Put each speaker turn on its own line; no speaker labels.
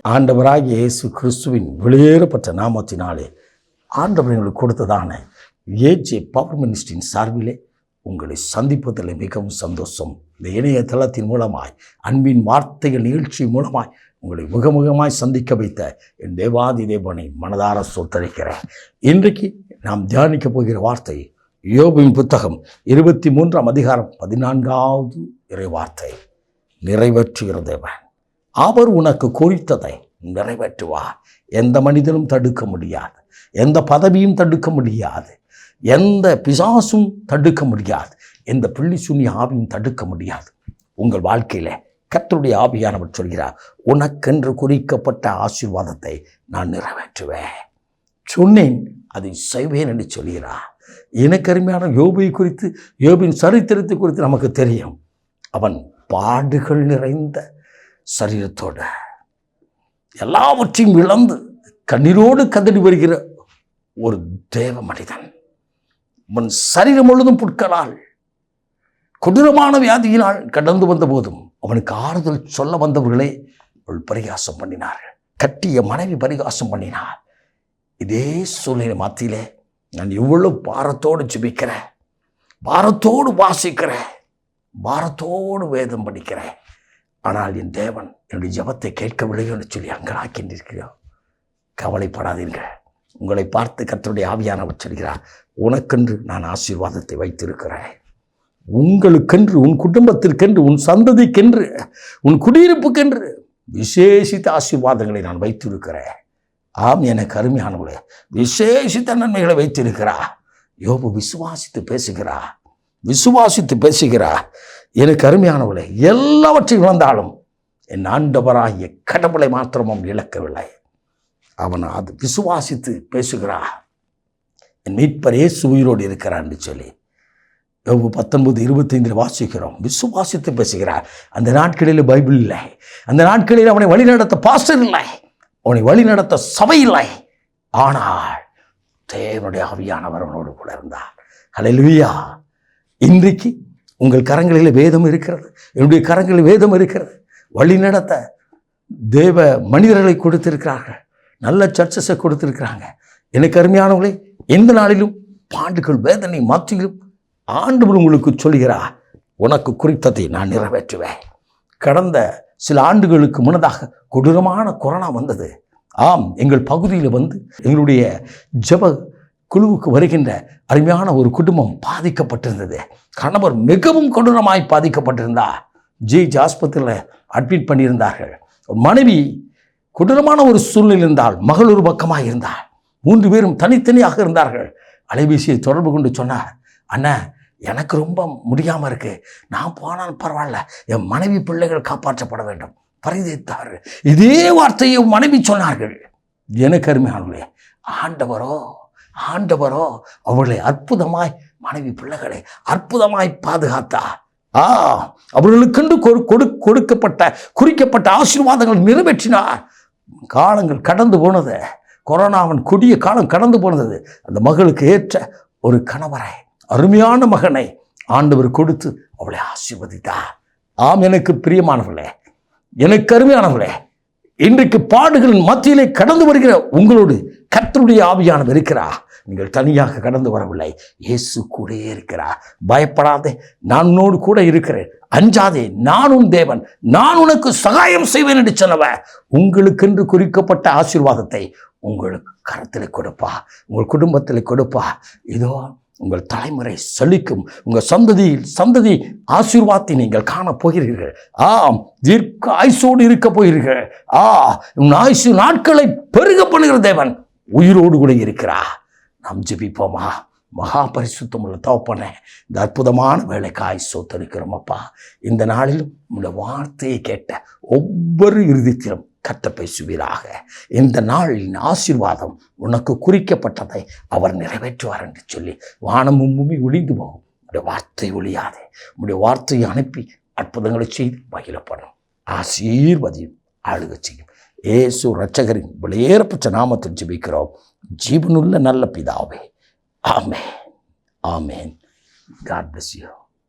ஆண்டவராகிய இயேசு கிறிஸ்துவின் வெளியேறப்பட்ட நாமத்தினாலே ஆண்டவர் எங்களுக்கு கொடுத்ததான ஏஜே பவர் மினிஸ்ட்ரியின் சார்பிலே உங்களை சந்திப்பதில் மிகவும் சந்தோஷம். இந்த இணையதளத்தின் மூலமாய் அன்பின் வார்த்தைகள் நிகழ்ச்சி மூலமாய் உங்களை முகமுகமாய் சந்திக்க வைத்த என் தேவாதி தேவனை மனதார சொத்தரிக்கிறேன். இன்றைக்கு நாம் தியானிக்க போகிற வார்த்தை யோபின் புத்தகம் 23ஆம் அதிகாரம் 14வது இறை வார்த்தை. நிறைவேற்றுகிற தேவன் அவர் உனக்கு குறித்ததை நிறைவேற்றுவார். எந்த மனிதனும் தடுக்க முடியாது, எந்த பதவியும் தடுக்க முடியாது, எந்த பிசாசும் தடுக்க முடியாது, எந்த பிள்ளி சுனி ஆவியும் தடுக்க முடியாது. உங்கள் வாழ்க்கையில் கர்த்தருடைய ஆவியானவர் சொல்கிறார், உனக்கென்று குறிக்கப்பட்ட ஆசீர்வாதத்தை நான் நிறைவேற்றுவேன். சொன்னேன், அதை செய்வேன் என்று சொல்கிறார். எனக்கு அருமையான யோபை குறித்து, யோபின் சரித்திரத்தை குறித்து நமக்கு தெரியும். அவன் பாடுகள் நிறைந்த சரீரத்தோடு எல்லாவற்றையும் இழந்து கண்ணீரோடு கதறி வருகிற ஒரு தேவ மனிதன். அவன் சரீரம் முழுதும் புட்களால் கொடூரமான வியாதியினால் கடந்து வந்த போதும் அவனுக்கு ஆறுதல் சொல்ல வந்தவர்களே அவள் பரிகாசம் பண்ணினார்கள். கட்டிய மனைவி பரிகாசம் பண்ணினார். இதே சூழ்நிலை மத்தியிலே நான் இவ்வளவு பாரத்தோடு ஜெபிக்கிறேன், பாரத்தோடு வாசிக்கிறேன், பாரத்தோடு வேதம் படிக்கிறேன், ஆனால் என் தேவன் என்னுடைய ஜெபத்தை கேட்கவில்லையோ என்று சொல்லி அங்கலாக்கின்றிருக்கிறோம். கவலைப்படாதீர்கள். உங்களை பார்த்து கர்த்தருடைய ஆவியானவர் சொல்கிறார், உனக்கென்று நான் ஆசீர்வாதத்தை வைத்திருக்கிறேன். உங்களுக்கென்று, உன் குடும்பத்திற்கென்று, உன் சந்ததிக்கென்று, உன் குடியிருப்புக்கென்று விசேஷித்த ஆசீர்வாதங்களை நான் வைத்திருக்கிறேன். ஆம், எனக்கு அருமையானவளே, விசேஷித்த நன்மைகளை வைத்திருக்கிறார். யோபு விசுவாசித்து பேசுகிறார், விசுவாசித்து பேசுகிறார். எனக்கு அருமையானவளே, எல்லாவற்றையும் இழந்தாலும் என் ஆண்டவராகிய கடவுளை மாத்திரமும் இழக்கவில்லை. அவன் அது விசுவாசித்து பேசுகிறார். என் மீட்பர் இயேசு உயிரோடு இருக்கிறார் என்று சொல்லி யோபு 19:25 வாசிக்கிறோம். விசுவாசித்து பேசுகிறார். அந்த நாட்களில் பைபிள் இல்லை, அந்த நாட்களில் அவனை வழிநடத்த பாஸ்டர் இல்லை, அவனை வழிநடத்த சபை இல்லை. ஆனால் தேவனுடைய ஆவியானவர் அவனோடு கூட இருந்தார். ஹல்லேலூயா. இன்றைக்கு உங்கள் கரங்களில் வேதம் இருக்கிறது, என்னுடைய கரங்களில் வேதம் இருக்கிறது. வழிநடத்த தேவ மனிதர்களை கொடுத்திருக்கிறார்கள், நல்ல சர்ச்சஸை கொடுத்திருக்கிறாங்க. எனக்கு அருமையானவர்களே, எந்த நாளிலும் பாண்டுகள் வேதனை மத்தியிலும் ஆண்டவர் உங்களுக்கு சொல்கிறார், உனக்கு குறித்ததை நான் நிறைவேற்றுவேன். கடந்த சில ஆண்டுகளுக்கு முன்னதாக கொடூரமான கொரோனா வந்தது. ஆம், எங்கள் பகுதியில் வந்து எங்களுடைய ஜெப குழுவுக்கு வருகின்ற அருமையான ஒரு குடும்பம் பாதிக்கப்பட்டிருந்தது. கணவர் மிகவும் கொடூரமாய் பாதிக்கப்பட்டிருந்தார். ஜிஹெச் ஆஸ்பத்திரியில் அட்மிட் பண்ணியிருந்தார்கள். மனைவி கொடூரமான ஒரு சூழ்நிலை இருந்தால், மகள் ஒரு பக்கமாக இருந்தார். 3 பேரும் தனித்தனியாக இருந்தார்கள். அலைபேசியை தொடர்பு கொண்டு சொன்னார், அண்ணா எனக்கு ரொம்ப முடியாமல் இருக்கு, நான் போனால் பரவாயில்ல, என் மனைவி பிள்ளைகள் காப்பாற்றப்பட வேண்டும் பரிதைத்தார். இதே வார்த்தையை மனைவி சொன்னார்கள். எனக்கு அருமையானவர்களே, ஆண்டவரோ அவர்களை அற்புதமாய், மனைவி பிள்ளைகளை அற்புதமாய் பாதுகாத்தார். அவர்களுக்கென்று கொடுக்கப்பட்ட குறிக்கப்பட்ட ஆசீர்வாதங்கள் நிறைவேற்றினார். காலங்கள் கடந்து போனது, கொரோனாவின் கொடிய காலம் கடந்து போனது. அந்த மகளுக்கு ஏற்ற ஒரு கணவரை, அருமையான மகனை ஆண்டவர் கொடுத்து அவளை ஆசீர்வதித்தார். ஆம், எனக்கு பிரியமானவர்களே, எனக்கு அருமையானவர்களே, இன்றைக்கு பாடுகளின் மத்தியிலே கடந்து வருகிற உங்களோடு கர்த்தருடைய ஆவியானவர் இருக்கிறார். நீங்கள் தனியாக கடந்து வரவில்லை, இயேசு கூட இருக்கிறார். பயப்படாதே, நான் உன்னோடு கூட இருக்கிறேன். அஞ்சாதே, நான் உன் தேவன், நான் உனக்கு சகாயம் செய்வேன் என்று சொன்னவன் உங்களுக்கென்று குறிக்கப்பட்ட ஆசீர்வாதத்தை உங்களுக்கு கரத்தில் கொடுப்பா, உங்கள் குடும்பத்தில் கொடுப்பா. இதோ உங்கள் தலைமுறை செழிக்கும், உங்கள் சந்ததி ஆசீர்வாதத்தை நீங்கள் காணப் போகிறீர்கள். தீர்க்க ஆயுசோடு இருக்க போகிறீர்கள். உன் ஆயுசு நாட்களை பெருக பண்ணுகிற தேவன் உயிரோடு கூட இருக்கிறார். நாம் ஜெபிப்போமா? மகா பரிசுத்தம் உள்ள தகப்பனே, இந்த அற்புதமான வேலைக்காய் சோத்தரிக்கிறோம் அப்பா. இந்த நாளிலும் உங்களுடைய வார்த்தையை கேட்ட ஒவ்வொரு இறுதித்திலும் கத்த பேசுவீராக. இந்த நாளின் ஆசீர்வாதம் உனக்கு குறிக்கப்பட்டதை அவர் நிறைவேற்றுவார் என்று சொல்லி வானமும் பூமி ஒளிந்து போகும். உடைய வார்த்தை ஒளியாதே, உடைய வார்த்தையை அனுப்பி அற்புதங்களை செய்து மகிழப்படும். ஆசீர்வதியும் ஆளுக செய்யும். இயேசு இரட்சகரின் வெளியேறப்பட்ட நாமத்தில் ஜெபிக்கிறோம் ஜீவனுள்ள நல்ல பிதாவே. ஆமென், ஆமென். God bless you.